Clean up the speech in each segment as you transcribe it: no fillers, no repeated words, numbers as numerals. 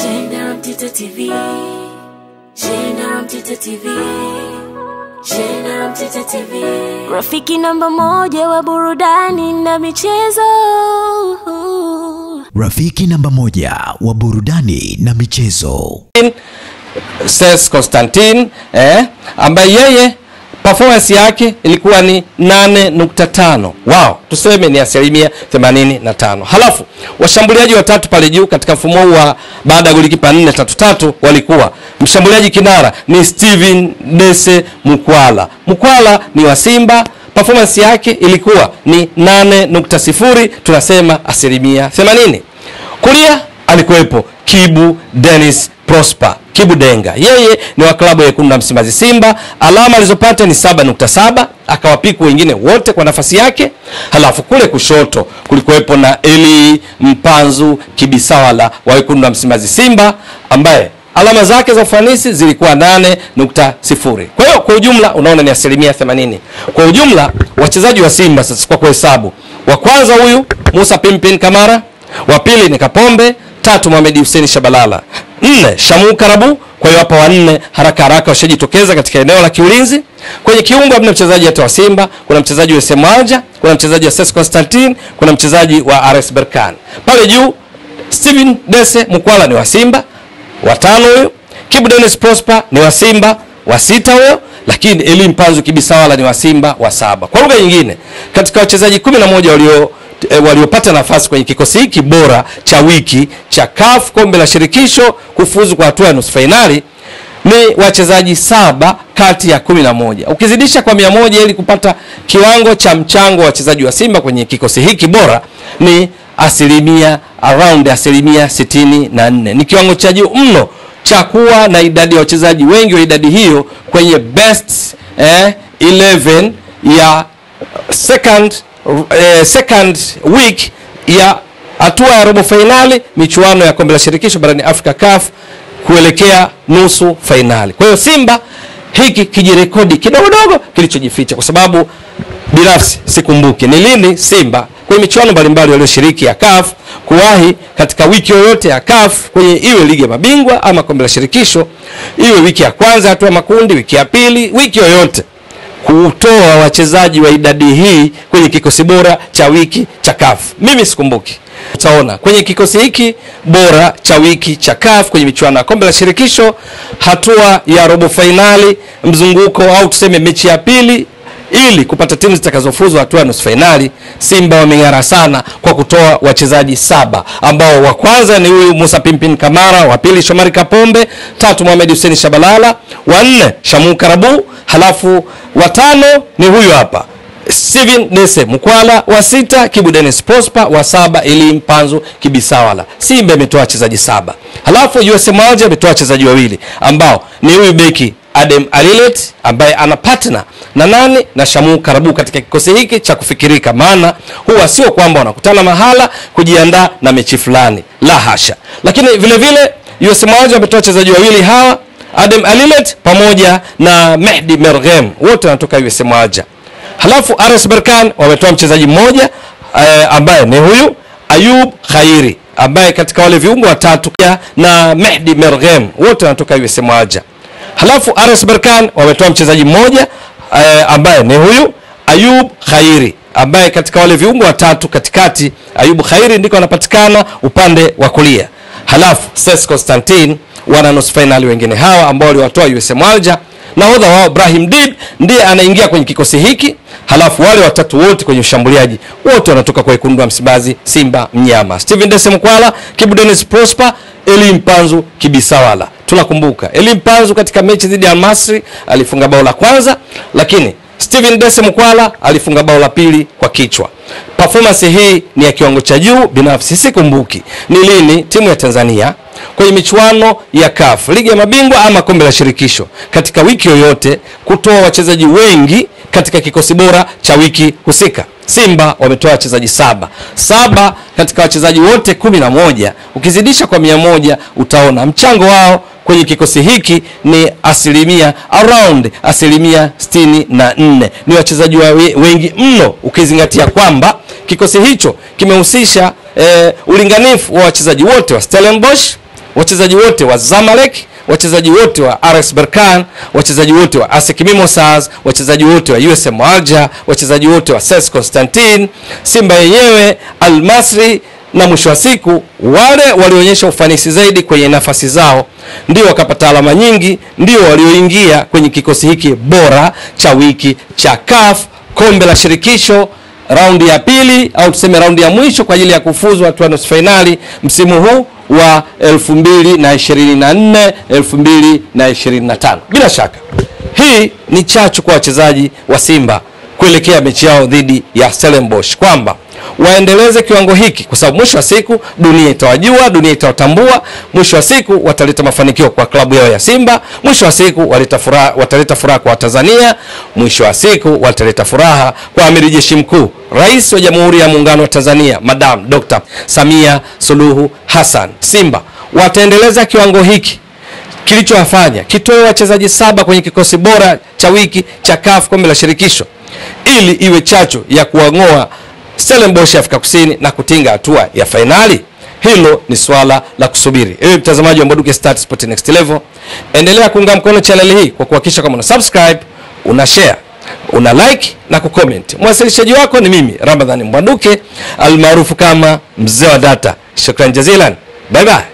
Jenda Mtito TV, Jenda Mtito TV, Jenda Mtito TV, rafiki namba moja wa burudani na michezo. Rafiki namba moja wa burudani na michezo. Ses Constantine ambaye yeye performance yake ilikuwa ni 8.5. Wow, tuseme ni 85%. Halafu washambuliaji watatu pale juu katika mfumo wa baada ya golikipa 4-3-3 walikuwa mshambuliaji kinara ni Steven Dese Mukwala. Mukwala ni wa Simba, performance yake ilikuwa ni 8.0, tunasema 80%. Kulia alikuwepo Kibu Dennis Prosper, Kibu Denga. Yeye ni wa klabu ya Wekundu wa Msimbazi Simba. Alama alizopata ni 7.7, akawapiku wengine wote kwa nafasi yake. Halafu kule kushoto kulikuwepo na Eli Mpanzu Kibisawala wa Wekundu wa Msimbazi Simba ambaye alama zake za ufanisi zilikuwa 8.0. Kwa hiyo kwa ujumla unaona ni 80%. Kwa ujumla wachezaji wa Simba sasa kwa kuhesabu, wa kwanza huyu Musa Pimpin Kamara, wa pili ni Kapombe, tatu Mohamed Hussein Shabalala, 4 Shamu Karabu. Kwa hiyo hapa wanne haraka haraka washajitokeza katika eneo la kiulinzi. Kwenye kiungo kuna mchezaji hata wa Simba, kuna mchezaji wa Semaja, kuna mchezaji wa Ses Constantine, kuna mchezaji wa RS Berkane. Pale juu Steven Dese Mukwala ni wa Simba, wa 5 huyo. Kibu Dennis Prosper ni wa Simba, wa 6 huyo. Lakini Eli Mpanzu Kibisawala ni wa Simba, wa 7. Kwa lugha nyingine, katika wachezaji 11 waliopata nafasi kwenye kikosi hiki bora cha wiki cha CAF Kombe la Shirikisho kufuzu kwa hatua ya nusu finali ni wachezaji 7 kati ya 11. Ukizidisha kwa 100 ili kupata kiwango cha mchango wa wachezaji wa Simba kwenye kikosi hiki bora ni around 64%. Ni kiwango cha juu mno cha kuwa na idadi ya wachezaji wengi wa idadi hiyo kwenye best 11 ya second week ya hatua ya robo finali michuano ya Kombe la Shirikisho barani Afrika CAF kuelekea nusu finali. Kwa hiyo Simba hiki kijirekodi kidogo kilichojificha, kwa sababu binafsi sikumbuki ni lini Simba kwenye michuano mbalimbali walioshiriki ya CAF kuwahi katika wiki yoyote ya CAF kwenye iwe ligi ya mabingwa ama Kombe la Shirikisho, iwe wiki ya kwanza hatua makundi, wiki ya pili, wiki yoyote, kutoa wachezaji wa idadi hii kwenye kikosi bora cha wiki cha CAF. Mimi sikumbuki. Utaona kwenye kikosi hiki bora cha wiki cha CAF kwenye michuano ya Kombe la Shirikisho hatua ya robo finali mzunguko au tuseme mechi ya pili ili kupata timu zitakazofuzu hatua ya nusu finali, Simba wameng'ara sana kwa kutoa wachezaji 7 ambao wa kwanza ni huyu Musa Pimpin Kamara, wa pili Shomari Kapombe, 3 Mohamed Hussein Shabalala, wa 4 Shamu Karabu, halafu wa 5 ni huyu hapa Steven Dese Mukwala, wa 6 Kibu Dennis Prosper, wa 7 Eli Mpanzu Kibisawala. Simba imetoa wachezaji 7. Halafu USM Alger imetoa wachezaji 2 ambao ni huyu beki Adem Alilet ambaye ana partner na nani na Shamu Karabu katika kikosi hiki cha kufikirika, maana huwa sio kwamba wanakutana mahala kujiandaa na mechi fulani, la hasha. Lakini vile vile USM Alger wametoa wachezaji 2 hawa Adem Alilet pamoja na Mehdi Merghem, wote wanatoka USM Alger. Halafu RS Berkane wametoa mchezaji mmoja ambaye ni huyu Ayub Khairi ambaye katika wale viungo watatu na Mehdi Merghem, wote wanatoka USM Alger. Halafu RS Berkane wametoa mchezaji mmoja ambaye ni huyu Ayub Khairi ambaye katika wale viungo watatu katikati, Ayub Khairi ndiko anapatikana upande wa kulia. Halafu Ses Constantine wana nusu finali wengine hawa ambao waliwatoa USM Alger. Nahodha wao Brahim Dib ndiye anaingia kwenye kikosi hiki. Halafu wale watatu wote kwenye ushambuliaji wote wanatoka kwa Wekundu wa Msimbazi Simba mnyama. Steven Dese Mukwala, Kibu Dennis Prosper, Eli Mpanzu Kibisawala. Tunakumbuka Eli Mpanzu katika mechi dhidi ya Al-Masri alifunga bao la kwanza, lakini Steven Dese Mukwala alifunga bao la pili kwa kichwa. Performance hii ni ya kiwango cha juu. Binafsi sikumbuki ni lini timu ya Tanzania kwenye michuano ya CAF ligi ya mabingwa ama Kombe la Shirikisho katika wiki yoyote kutoa wachezaji wengi katika kikosi bora cha wiki husika. Simba wametoa wachezaji 7 katika wachezaji wote 11. Ukizidisha kwa 100 utaona mchango wao kwenye kikosi hiki ni around 64%. Ni wachezaji wengi mno ukizingatia kwamba kikosi hicho kimehusisha ulinganifu wa wachezaji wote wa Stellenbosch, wachezaji wote wa Zamalek, wachezaji wote wa RS Berkane, wachezaji wote wa ASEC Mimosas, wachezaji wote wa USM Alger, wachezaji wote wa CS Constantine, Simba yenyewe, Al Masry, na mwisho wa siku wale walionyesha ufanisi zaidi kwenye nafasi zao ndio wakapata alama nyingi, ndio walioingia kwenye kikosi hiki bora cha wiki cha CAF kombe la shirikisho raundi ya pili, au tuseme raundi ya mwisho kwa ajili ya kufuzu hatua nusu finali msimu huu wa 2024 2025. Bila shaka hii ni chachu kwa wachezaji wa Simba kuelekea mechi yao dhidi ya Stellenbosch, kwamba waendeleze kiwango hiki, kwa sababu mwisho wa siku dunia itawajua, dunia itawatambua, mwisho wa siku wataleta mafanikio kwa klabu yao ya Simba, mwisho wa siku wataleta furaha kwa Tanzania, mwisho wa siku wataleta furaha kwa Amiri Jeshi Mkuu, Rais wa Jamhuri ya Muungano wa Tanzania, Madam Dr. Samia Suluhu Hassan. Simba wataendeleza kiwango hiki kilichowafanya kitoe wachezaji 7 kwenye kikosi bora cha wiki cha CAF kombe la shirikisho, ili iwe chachu ya kuangoa Stellenbosch Afrika Kusini na kutinga hatua ya finali. Hilo ni swala la kusubiri. Ewe mtazamaji wa Mbwaduke Stats Sport Next Level, endelea kuunga mkono channel hii kwa kuhakikisha kama una subscribe, una share, una like na kucomment. Mwasilishaji wako ni mimi Ramadhani Mbwaduke almaarufu kama mzee wa data. Shukran jazilan. Bye bye.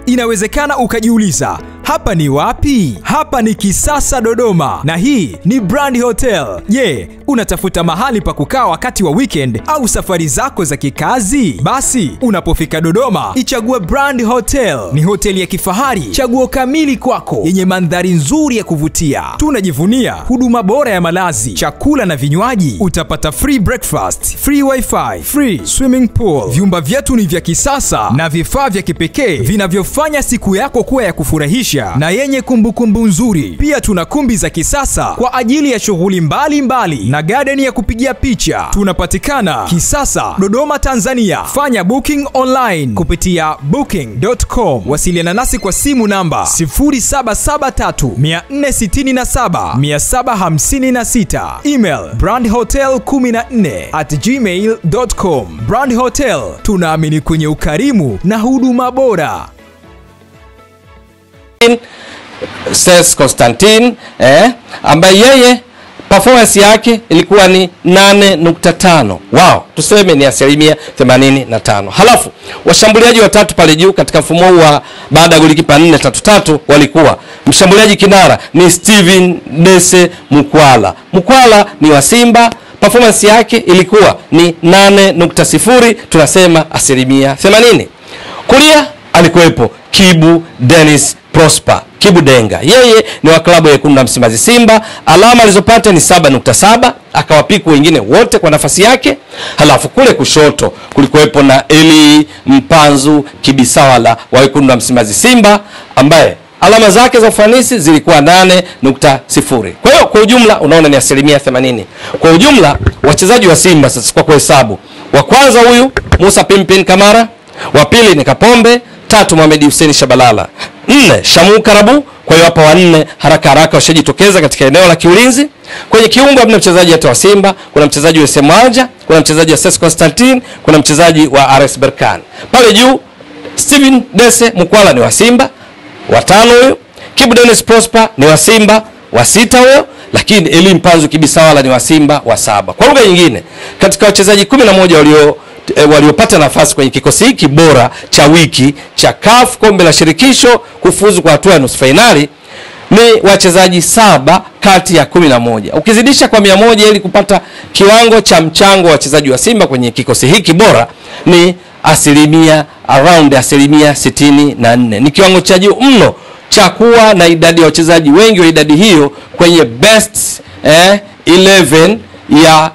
Inawezekana ukajiuliza, hapa ni wapi? Hapa ni Kisasa Dodoma, na hii ni Brand Hotel. Je, unatafuta mahali pa kukaa wakati wa weekend au safari zako za kikazi? Basi unapofika Dodoma, ichague Brand Hotel. Ni hoteli ya kifahari, chaguo kamili kwako, yenye mandhari nzuri ya kuvutia. Tunajivunia huduma bora ya malazi, chakula na vinywaji. Utapata free breakfast, free wifi, free swimming pool. Vyumba vyetu ni vya kisasa na vifaa vya kipekee vinavyofanya siku yako kuwa ya kufurahisha na yenye kumbukumbu nzuri. Pia tuna kumbi za kisasa kwa ajili ya shughuli mbalimbali na garden ya kupigia picha. Tunapatikana Kisasa, Dodoma, Tanzania. Fanya booking online kupitia booking.com. Wasiliana nasi kwa simu namba 0773467756. Email brandhotel14@gmail.com. Brand Hotel, tunaamini kwenye ukarimu na huduma bora. CS Constantine ambaye yeye performance yake ilikuwa ni 8.5. Wow, tuseme ni 85%. Halafu washambuliaji watatu pale juu katika mfumo wa baada ya golikipa 4-3-3 walikuwa mshambuliaji kinara ni Steven Dese Mukwala. Mukwala ni wa Simba, performance yake ilikuwa ni 8.0, tunasema 80%. Kulia alikuwepo Kibu Dennis Prosper, Kibu Denga. Yeye ni wa klabu ya Wekundu wa Msimbazi Simba. Alama alizopata ni 7.7, akawapiku wengine wote kwa nafasi yake. Halafu kule kushoto kulikuwepo na Eli Mpanzu Kibisawala wa Wekundu wa Msimbazi Simba, ambaye alama zake za ufanisi zilikuwa 8.0. Kwa hiyo kwa ujumla unaona ni 80%. Kwa ujumla wachezaji wa Simba sasa kwa kuhesabu, wa kwanza huyu Musa Pimpin Kamara, wa pili ni Kapombe, 3 Mohamed Hussein Shabalala, 4 Shamu Karabu. Kwa hiyo hapa wanne haraka washajitokeza katika eneo la kiulinzi. Kwenye kiungo hamna mchezaji hata wa Simba, kuna mchezaji wa USM Alger, kuna mchezaji wa CS Constantine, kuna mchezaji wa RS Berkane. Pale juu Steven Dese Mukwala ni wa Simba, wa 5 huyo. Kibu Dennis Prosper ni wa Simba, wa 6 huyo. Lakini Eli Mpanzu Kibisawala ni wa Simba, wa 7. Kwa lugha nyingine, katika wachezaji 11 waliopata nafasi kwenye kikosi hiki bora cha wiki cha CAF kombe la shirikisho kufuzu kwa hatua ya nusu finali ni wachezaji 7 kati ya 11. Ukizidisha kwa 100 ili kupata kiwango cha mchango wa wachezaji wa Simba kwenye kikosi hiki bora ni around 64%. Ni kiwango cha juu mno cha kuwa na idadi ya wachezaji wengi wa idadi hiyo kwenye best 11 ya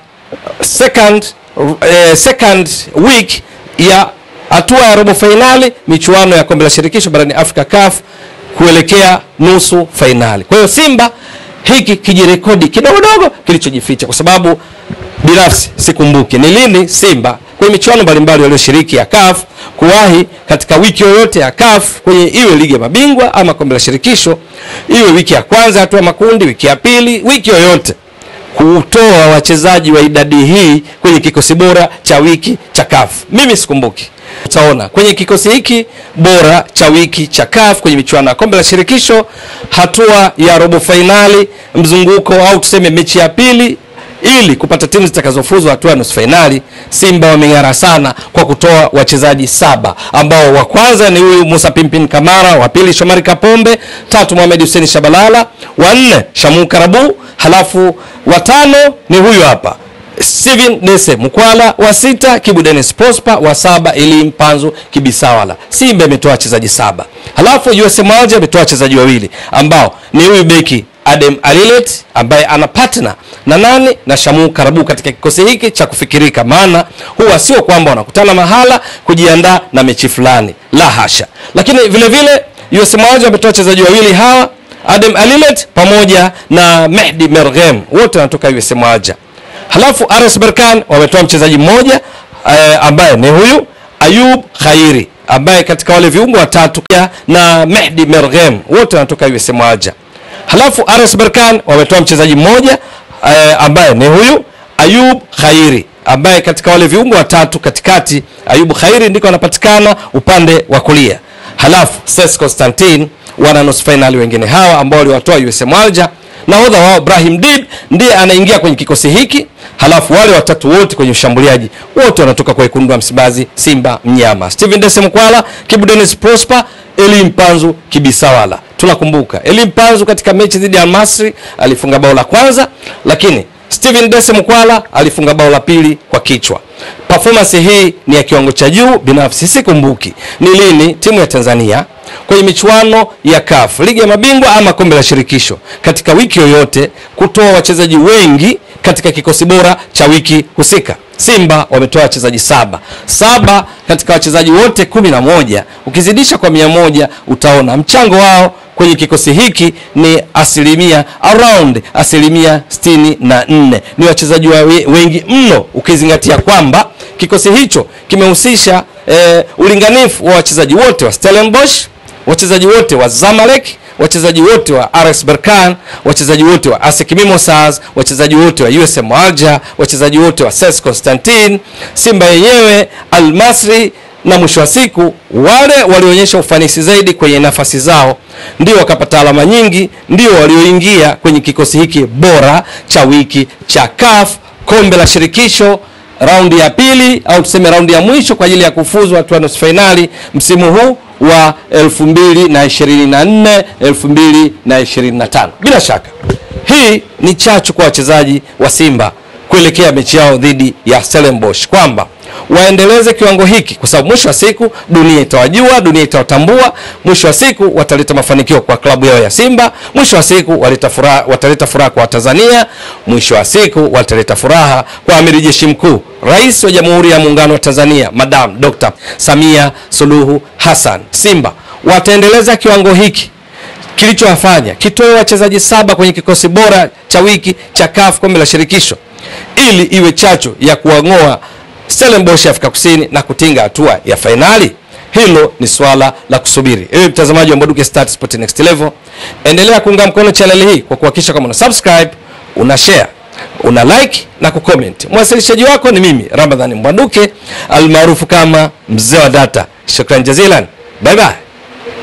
second week ya hatua ya robo finali michuano ya kombe la shirikisho barani Afrika CAF kuelekea nusu finali. Kwa hiyo Simba hiki kijirekodi kidogo kilichojificha, kwa sababu binafsi sikumbuki ni lini Simba kwenye michuano mbalimbali walioshiriki ya CAF kuwahi katika wiki yoyote ya CAF kwenye iwe ligi ya mabingwa ama kombe la shirikisho, iwe wiki ya kwanza hatua makundi, wiki ya pili, wiki yoyote kutoa wachezaji wa idadi hii kwenye kikosi bora cha wiki cha CAF? Mimi sikumbuki. Utaona kwenye kikosi hiki bora cha wiki cha CAF kwenye michuano ya kombe la shirikisho, hatua ya robo finali, mzunguko au tuseme mechi ya pili, ili kupata timu zitakazofuzu hatua ya nusu finali, Simba wameng'ara sana kwa kutoa wachezaji 7 ambao wa kwanza ni huyu Musa Pimpin Kamara, wa pili Shomari Kapombe, tatu Mohamed Hussein Shabalala, wa 4 Shamu Karabu, halafu wa 5 ni huyu hapa Steven Dese Mukwala, wa 6 Kibu Dennis Prosper, wa 7 Elie Mpanzu Kibisawala. Simba imetoa wachezaji 7. Halafu USM Alger imetoa wachezaji 2 ambao ni huyu beki Adem Alilet ambaye ana partner na nani na Shamu Karabu katika kikosi hiki cha kufikirika, maana huwa sio kwamba wanakutana mahala kujiandaa na mechi fulani, la hasha. Lakini vile vile USM Alger ametoa wachezaji 2 hawa, Adem Alilet pamoja na Mehdi Merghem, wote wanatoka USM Alger. Halafu RS Berkane wametoa mchezaji mmoja ambaye ni huyu Ayub Khairi ambaye katika wale viungo watatu na Mehdi Merghem, wote wanatoka USM Alger. Halafu RS Berkane wametoa mchezaji mmoja ambaye ni huyu Ayub Khairi ambaye katika wale viungo watatu katikati, Ayub Khairi ndiko anapatikana upande wa kulia. Halafu Ses Constantine wana nusu finali wengine hawa ambao waliwatoa USM Alger. Nahodha wao Brahim Dib ndiye anaingia kwenye kikosi hiki. Halafu wale watatu wote kwenye ushambuliaji wote wanatoka kwa wekundu wa Msimbazi Simba Mnyama: Steven Dese Mukwala, Kibu Dennis Prosper, Elie Mpanzu Kibisawala. Tunakumbuka Elie Mpanzu katika mechi dhidi ya Al Masry alifunga bao la kwanza, lakini Steven Dese Mukwala alifunga bao la pili kwa kichwa. Performance hii ni ya kiwango cha juu. Binafsi sikumbuki ni lini timu ya Tanzania kwenye michuano ya CAF, ligi ya mabingwa ama kombe la shirikisho, katika wiki yoyote kutoa wachezaji wengi katika kikosi bora cha wiki husika. Simba wametoa wachezaji 7 katika wachezaji wote 11. Ukizidisha kwa 100 utaona mchango wao kwenye kikosi hiki ni around asilimia 64. Ni wachezaji wengi mno, ukizingatia kwamba kikosi hicho kimehusisha ulinganifu wa wachezaji wote wa Stellenbosch, wachezaji wote wa Zamalek, wachezaji wote wa RS Berkane, wachezaji wote wa ASEC Mimosas, wachezaji wote wa USM Alger, wachezaji wote wa Ses Constantine, Simba yenyewe, Al Masry, na mwisho wa siku wale walionyesha ufanisi zaidi kwenye nafasi zao ndio wakapata alama nyingi, ndio walioingia kwenye kikosi hiki bora cha wiki cha CAF kombe la shirikisho raundi ya pili au tuseme raundi ya mwisho kwa ajili ya kufuzu hatua nusu finali msimu huu wa 2024 2025. Bila shaka hii ni chachu kwa wachezaji wa Simba kuelekea mechi yao dhidi ya Stellenbosch, kwamba waendeleze kiwango hiki, kwa sababu mwisho wa siku dunia itawajua, dunia itawatambua. Mwisho wa siku wataleta mafanikio kwa klabu yao ya Simba. Mwisho wa siku wataleta furaha kwa Tanzania. Mwisho wa siku wataleta furaha kwa Amiri Jeshi Mkuu, Rais wa Jamhuri ya Muungano wa Tanzania, Madam Dr. Samia Suluhu Hassan. Simba wataendeleza kiwango hiki kilichowafanya kitoe wachezaji 7 kwenye kikosi bora cha wiki cha CAF kombe la shirikisho, ili iwe chachu ya kuangoa Stellenbosch Afrika Kusini na kutinga hatua ya finali. Hilo ni swala la kusubiri. Ewe mtazamaji wa Mbwaduke Stats Sport Next Level, endelea kuunga mkono channel hii kwa kuhakikisha kama una subscribe, una share, una like na kucomment. Mwasilishaji wako ni mimi Ramadhani Mbwaduke almaarufu kama Mzee wa Data. Shukran jazilan. Bye bye.